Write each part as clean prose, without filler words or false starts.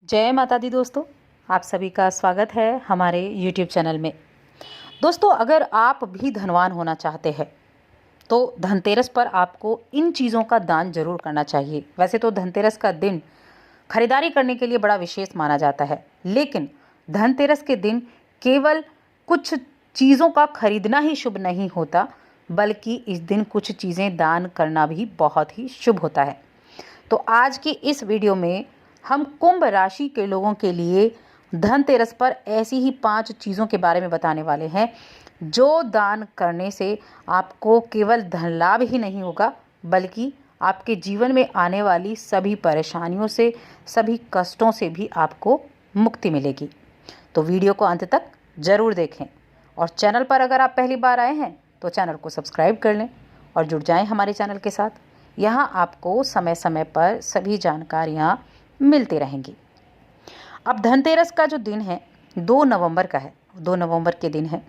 जय माता दी दोस्तों, आप सभी का स्वागत है हमारे YouTube चैनल में। दोस्तों, अगर आप भी धनवान होना चाहते हैं तो धनतेरस पर आपको इन चीज़ों का दान जरूर करना चाहिए। वैसे तो धनतेरस का दिन खरीदारी करने के लिए बड़ा विशेष माना जाता है, लेकिन धनतेरस के दिन केवल कुछ चीज़ों का खरीदना ही शुभ नहीं होता, बल्कि इस दिन कुछ चीज़ें दान करना भी बहुत ही शुभ होता है। तो आज की इस वीडियो में हम कुंभ राशि के लोगों के लिए धनतेरस पर ऐसी ही 5 चीज़ों के बारे में बताने वाले हैं, जो दान करने से आपको केवल धन लाभ ही नहीं होगा, बल्कि आपके जीवन में आने वाली सभी परेशानियों से, सभी कष्टों से भी आपको मुक्ति मिलेगी। तो वीडियो को अंत तक ज़रूर देखें और चैनल पर अगर आप पहली बार आए हैं तो चैनल को सब्सक्राइब कर लें और जुड़ जाएं हमारे चैनल के साथ। यहाँ आपको समय समय पर सभी जानकारियाँ मिलती रहेंगी। अब धनतेरस का जो दिन है 2 नवंबर का है, 2 नवंबर के दिन है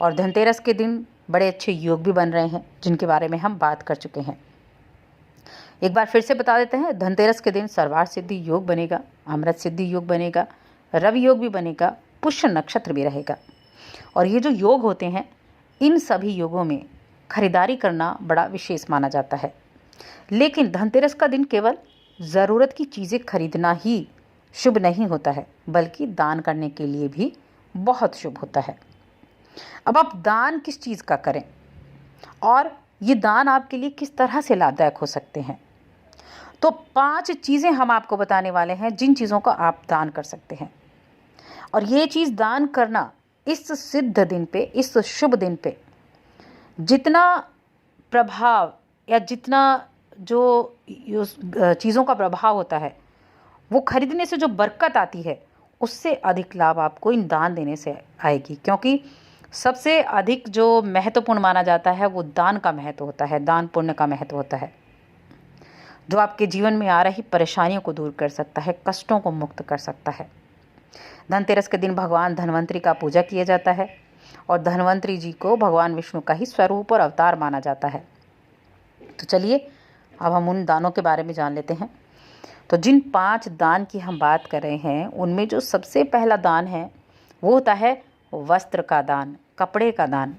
और धनतेरस के दिन बड़े अच्छे योग भी बन रहे हैं, जिनके बारे में हम बात कर चुके हैं। एक बार फिर से बता देते हैं, धनतेरस के दिन सर्वार्थ सिद्धि योग बनेगा, अमृत सिद्धि योग बनेगा, रवि योग भी बनेगा, पुष्य नक्षत्र भी रहेगा। और ये जो योग होते हैं, इन सभी योगों में खरीदारी करना बड़ा विशेष माना जाता है। लेकिन धनतेरस का दिन केवल ज़रूरत की चीज़ें खरीदना ही शुभ नहीं होता है, बल्कि दान करने के लिए भी बहुत शुभ होता है। अब आप दान किस चीज़ का करें और ये दान आपके लिए किस तरह से लाभदायक हो सकते हैं, तो 5 चीज़ें हम आपको बताने वाले हैं जिन चीज़ों का आप दान कर सकते हैं। और ये चीज़ दान करना इस सिद्ध दिन पे, इस शुभ दिन पे जितना प्रभाव या जितना जो चीज़ों का प्रभाव होता है, वो खरीदने से जो बरकत आती है, उससे अधिक लाभ आपको इन दान देने से आएगी। क्योंकि सबसे अधिक जो महत्वपूर्ण माना जाता है वो दान का महत्व होता है, दान पुण्य का महत्व होता है, जो आपके जीवन में आ रही परेशानियों को दूर कर सकता है, कष्टों को मुक्त कर सकता है। धनतेरस के दिन भगवान धन्वंतरि का पूजा किया जाता है और धन्वंतरि जी को भगवान विष्णु का ही स्वरूप और अवतार माना जाता है। तो चलिए अब हम उन दानों के बारे में जान लेते हैं। तो जिन 5 दान की हम बात कर रहे हैं, उनमें जो सबसे पहला दान है वो होता है वस्त्र का दान, कपड़े का दान।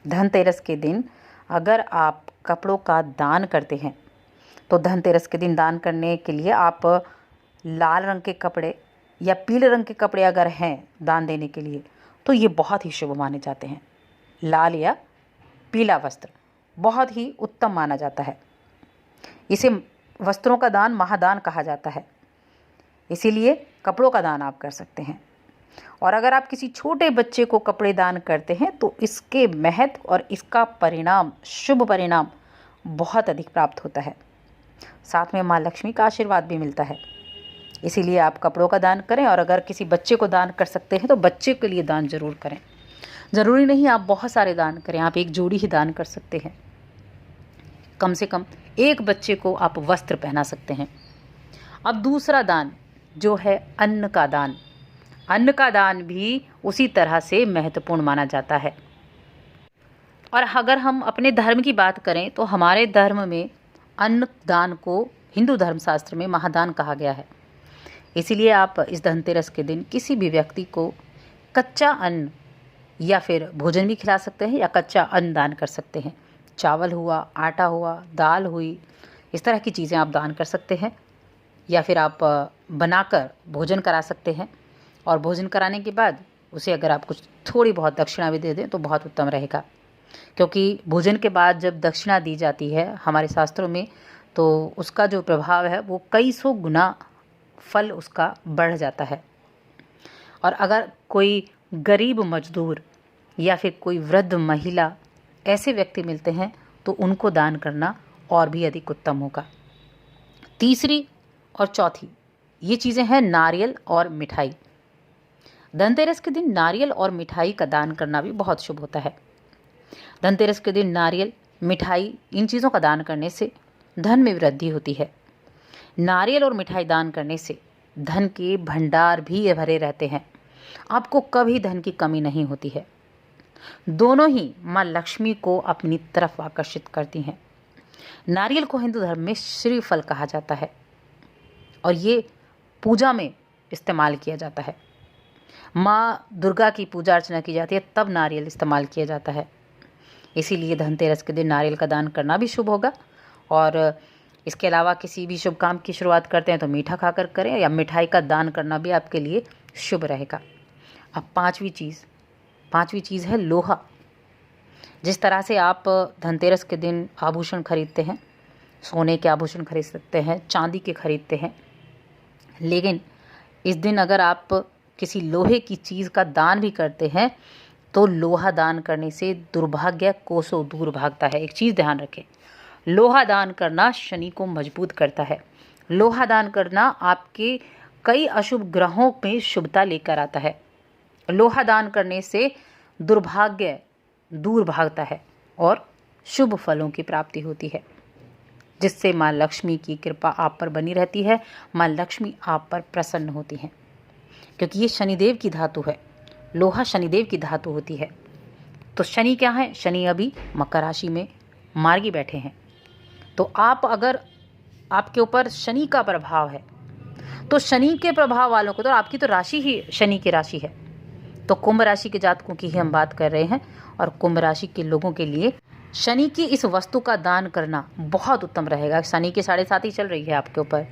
धनतेरस के दिन अगर आप कपड़ों का दान करते हैं तो धनतेरस के दिन दान करने के लिए आप लाल रंग के कपड़े या पीले रंग के कपड़े अगर हैं दान देने के लिए, तो ये बहुत ही शुभ माने जाते हैं। लाल या पीला वस्त्र बहुत ही उत्तम माना जाता है। इसे वस्त्रों का दान महादान कहा जाता है, इसीलिए कपड़ों का दान आप कर सकते हैं। और अगर आप किसी छोटे बच्चे को कपड़े दान करते हैं तो इसके महत्व और इसका परिणाम, शुभ परिणाम बहुत अधिक प्राप्त होता है। साथ में माँ लक्ष्मी का आशीर्वाद भी मिलता है, इसीलिए आप कपड़ों का दान करें। और अगर किसी बच्चे को दान कर सकते हैं तो बच्चे के लिए दान जरूर करें। ज़रूरी नहीं आप बहुत सारे दान करें, आप एक जोड़ी ही दान कर सकते हैं। कम से कम एक बच्चे को आप वस्त्र पहना सकते हैं। अब दूसरा दान जो है अन्न का दान। अन्न का दान भी उसी तरह से महत्वपूर्ण माना जाता है। और अगर हम अपने धर्म की बात करें तो हमारे धर्म में अन्न दान को हिंदू धर्मशास्त्र में महादान कहा गया है। इसीलिए आप इस धनतेरस के दिन किसी भी व्यक्ति को कच्चा अन्न या फिर भोजन भी खिला सकते हैं या कच्चा अन्न दान कर सकते हैं। चावल हुआ, आटा हुआ, दाल हुई, इस तरह की चीज़ें आप दान कर सकते हैं। या फिर आप बनाकर भोजन करा सकते हैं और भोजन कराने के बाद उसे अगर आप कुछ थोड़ी बहुत दक्षिणा भी दे दें तो बहुत उत्तम रहेगा। क्योंकि भोजन के बाद जब दक्षिणा दी जाती है हमारे शास्त्रों में, तो उसका जो प्रभाव है वो कई सौ गुना फल उसका बढ़ जाता है। और अगर कोई गरीब मजदूर या फिर कोई वृद्ध महिला ऐसे व्यक्ति मिलते हैं तो उनको दान करना और भी अधिक उत्तम होगा। तीसरी और चौथी ये चीज़ें हैं नारियल और मिठाई। धनतेरस के दिन नारियल और मिठाई का दान करना भी बहुत शुभ होता है। धनतेरस के दिन नारियल, मिठाई, इन चीज़ों का दान करने से धन में वृद्धि होती है। नारियल और मिठाई दान करने से धन के भंडार भी भरे रहते हैं, आपको कभी धन की कमी नहीं होती है। दोनों ही माँ लक्ष्मी को अपनी तरफ आकर्षित करती हैं। नारियल को हिंदू धर्म में श्रीफल कहा जाता है और ये पूजा में इस्तेमाल किया जाता है। माँ दुर्गा की पूजा अर्चना की जाती है तब नारियल इस्तेमाल किया जाता है। इसीलिए धनतेरस के दिन नारियल का दान करना भी शुभ होगा। और इसके अलावा किसी भी शुभ काम की शुरुआत करते हैं तो मीठा खाकर करें, या मिठाई का दान करना भी आपके लिए शुभ रहेगा। अब पांचवी चीज़ है लोहा। जिस तरह से आप धनतेरस के दिन आभूषण खरीदते हैं, सोने के आभूषण खरीद सकते हैं, चांदी के खरीदते हैं, लेकिन इस दिन अगर आप किसी लोहे की चीज़ का दान भी करते हैं तो लोहा दान करने से दुर्भाग्य कोसों दूर भागता है। एक चीज़ ध्यान रखें, लोहा दान करना शनि को मजबूत करता है। लोहा दान करना आपके कई अशुभ ग्रहों में शुभता लेकर आता है। लोहा दान करने से दुर्भाग्य दूर भागता है और शुभ फलों की प्राप्ति होती है, जिससे माँ लक्ष्मी की कृपा आप पर बनी रहती है। माँ लक्ष्मी आप पर प्रसन्न होती हैं, क्योंकि ये शनिदेव की धातु है। लोहा शनिदेव की धातु होती है। तो शनि क्या है? शनि अभी मकर राशि में मार्गी बैठे हैं। तो अगर आपके ऊपर शनि का प्रभाव है तो शनि के प्रभाव वालों को, तो आपकी तो राशि ही शनि की राशि है, तो कुंभ राशि के जातकों की ही हम बात कर रहे हैं। और कुंभ राशि के लोगों के लिए शनि की इस वस्तु का दान करना बहुत उत्तम रहेगा। शनि की 7.5 चल रही है आपके ऊपर,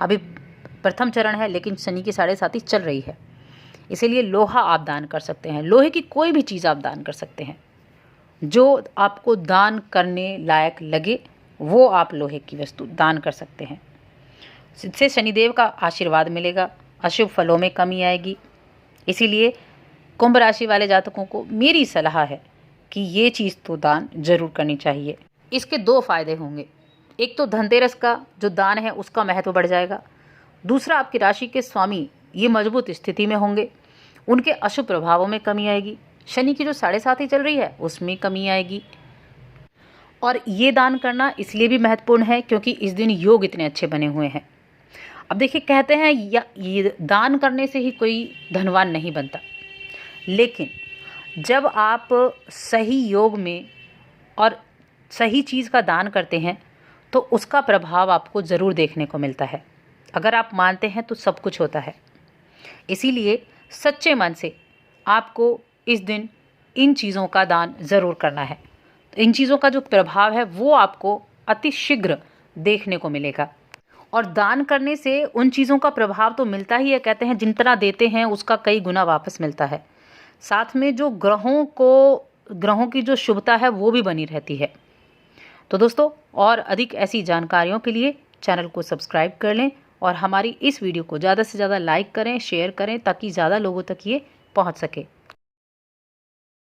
अभी प्रथम चरण है, लेकिन शनि की 7.5 चल रही है। इसीलिए लोहा आप दान कर सकते हैं। लोहे की कोई भी चीज़ आप दान कर सकते हैं जो आपको दान करने लायक लगे, वो आप लोहे की वस्तु दान कर सकते हैं। इससे शनिदेव का आशीर्वाद मिलेगा, अशुभ फलों में कमी आएगी। इसीलिए कुंभ राशि वाले जातकों को मेरी सलाह है कि ये चीज़ तो दान जरूर करनी चाहिए। इसके 2 फायदे होंगे। एक तो धनतेरस का जो दान है उसका महत्व बढ़ जाएगा। दूसरा, आपकी राशि के स्वामी ये मजबूत स्थिति में होंगे, उनके अशुभ प्रभावों में कमी आएगी। शनि की जो 7.5 चल रही है उसमें कमी आएगी। और ये दान करना इसलिए भी महत्वपूर्ण है क्योंकि इस दिन योग इतने अच्छे बने हुए हैं। अब देखिए, कहते हैं ये दान करने से ही कोई धनवान नहीं बनता, लेकिन जब आप सही योग में और सही चीज़ का दान करते हैं तो उसका प्रभाव आपको ज़रूर देखने को मिलता है। अगर आप मानते हैं तो सब कुछ होता है। इसीलिए सच्चे मन से आपको इस दिन इन चीज़ों का दान ज़रूर करना है। तो इन चीज़ों का जो प्रभाव है वो आपको अति शीघ्र देखने को मिलेगा। और दान करने से उन चीज़ों का प्रभाव तो मिलता ही है, कहते हैं जितना देते हैं उसका कई गुना वापस मिलता है। साथ में जो ग्रहों की जो शुभता है वो भी बनी रहती है। तो दोस्तों, और अधिक ऐसी जानकारियों के लिए चैनल को सब्सक्राइब कर लें और हमारी इस वीडियो को ज़्यादा से ज़्यादा लाइक करें, शेयर करें, ताकि ज़्यादा लोगों तक ये पहुंच सके।